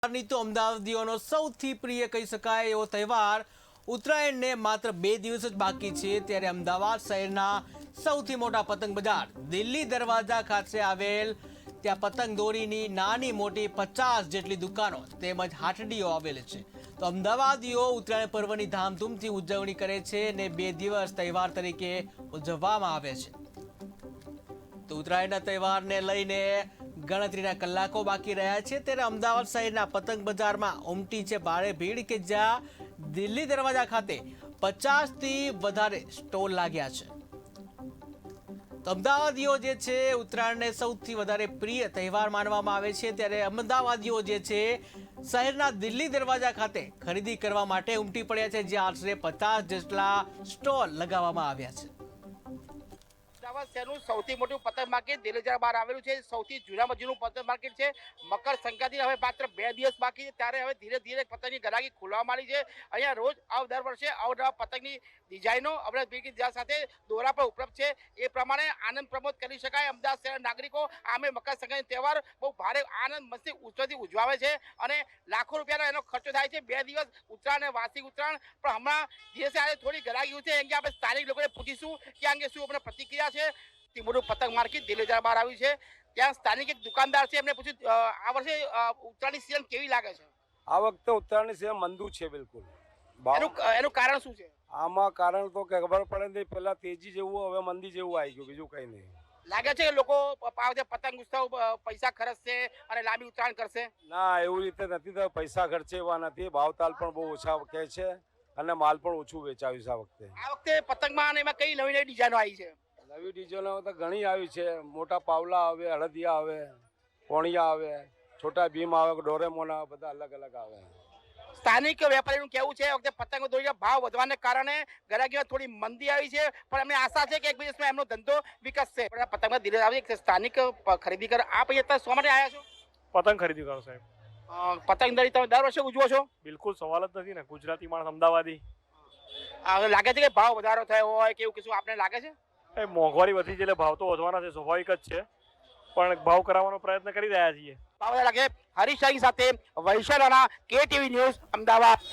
તો અમદાવાદીઓનો સૌથી પ્રિય કહી શકાય એવો તહેવાર ઉત્તરાયણને માત્ર 2 દિવસ જ બાકી છે ત્યારે અમદાવાદ શહેરના સૌથી મોટા પતંગ બજાર દિલ્હી દરવાજા ખાતે આવેલ ત્યાં પતંગ દોરીની નાની મોટી 50 જેટલી દુકાનો તેમજ હાટડીઓ આવેલી છે તો અમદાવાદીઓ ઉત્તરાયણ પર્વની ધામધૂમથી ઉજવણી કરે છે અને 2 દિવસ તહેવાર તરીકે ઉજવવામાં આવે છે તો ઉત્તરાયણના તહેવારને લઈને ગણતરીના કલાકો બાકી રહ્યા છે ત્યારે અમદાવાદ શહેરના પતંગ બજારમાં ઉમટી છે ભારે ભીડ કે જ્યાં દિલ્હી દરવાજા ખાતે 50 થી વધારે સ્ટોલ લાગ્યા છે તો અમદાવાદીઓ જે છે ઉત્તરાયણને સૌથી વધારે પ્રિય તહેવાર માનવામાં આવે છે ત્યારે અમદાવાદીઓ જે છે શહેરના દિલ્હી દરવાજા ખાતે ખરીદી કરવા માટે ઉમટી પડ્યા છે જ્યાં આશરે 50 જેટલા સ્ટોલ લગાવવામાં આવ્યા છે અમદાવાદ શહેરનું સૌથી મોટું પતંગ માર્કેટ દિલ્હી બહાર આવેલું છે સૌથી જૂનામાં જૂનું પતંગ માર્કેટ છે મકર સંક્રાંતિ હવે માત્ર 2 દિવસ બાકી છે ત્યારે હવે ધીરે ધીરે પતંગની ગરાગી ખુલવા માંડી છે અહીંયા રોજ દર વર્ષે અવનવા પતંગની ડિઝાઇનો આપણે સાથે દોરા પર ઉપલબ્ધ છે એ પ્રમાણે આનંદ પ્રમોદ કરી શકાય અમદાવાદ શહેરના નાગરિકો આમે મકર સંક્રાંતિ તહેવાર બહુ ભારે આનંદ મસ્તી ઉત્સવથી ઉજવાવે છે અને લાખો રૂપિયાનો એનો ખર્ચો થાય છે 2 દિવસ ઉત્તરાયણ અને વાર્ષિક ઉત્તરાયણ પણ હમણાં દિવસે આજે થોડી ગરાગી છે અંગે આપણે સ્થાનિક લોકોને પૂછીશું કે અંગે શું આપણે પ્રતિક્રિયા છે મોટું પતંગ માર્કેટ દિલ્હી બહાર આવ્યું છે ત્યાં સ્થાનિક એક દુકાનદાર છે એમને પૂછ્યું આ વર્ષે ઉત્તરાયણની સિઝન કેવી લાગે છે આ વખતે ઉત્તરાયણની સિઝન મંદુ છે બિલકુલ એનું કારણ શું છે આમાં કારણ તો કે ખબર પડે નહીં પહેલા તેજી જેવું હવે મંદી જેવું આવી ગયું બીજું કઈ નહીં લાગે છે કે લોકો પતંગ ઉત્સવ પૈસા ખર્ચશે અને લાંબી ઉત્તરાયણ કરશે ના એવું રીતે નથી તો પૈસા ખર્ચે એવા નથી ભાવતાલ પણ બહુ ઓછા કહે છે અને માલ પણ ઓછું વેચાવ્યું છે આ વખતે પતંગમાં અને એમાં કઈ નવી નવી ડિઝાઇનો આવી છે નવી ડિઝાઇનો તો ઘણી આવી છે મોટા પાવલા આવે હળદિયા આવે કોણિયા આવે છોટા ભીમ આવે ડોરેમોન આવે બધા અલગ અલગ આવે સ્થાનિક વેપારીનું કેવું છે વખતે પતંગ દોરીના ભાવ વધવાને કારણે ગરાગીમાં થોડી મંદી આવી છે પણ અમને આશા છે કે એક દિવસમાં એમનો ધંધો વિકસશે પતંગમાં ધીરે આવી સ્થાનિક ખરીદી કર આપ અહીંયા શા માટે આવ્યા છો પતંગ ખરીદી કરો સાહેબ પતંગ દોરી તમે દર વર્ષે ઉજવો છો બિલકુલ સવાલ જ નથી ને ગુજરાતી માણસ અમદાવાદી લાગે છે કે ભાવ વધારો થયો હોય કે એવું કશું આપને લાગે છે એ મોંઘવારી વધી છે એટલે ભાવ તો વધવાના છે સ્વાભાવિક જ છે પણ ભાવ કરાવવાનો પ્રયત્ન કરી રહ્યા છીએ ભાવ લાગે હરીશ સાથે વૈશાલાના KTV ન્યૂઝ અમદાવાદ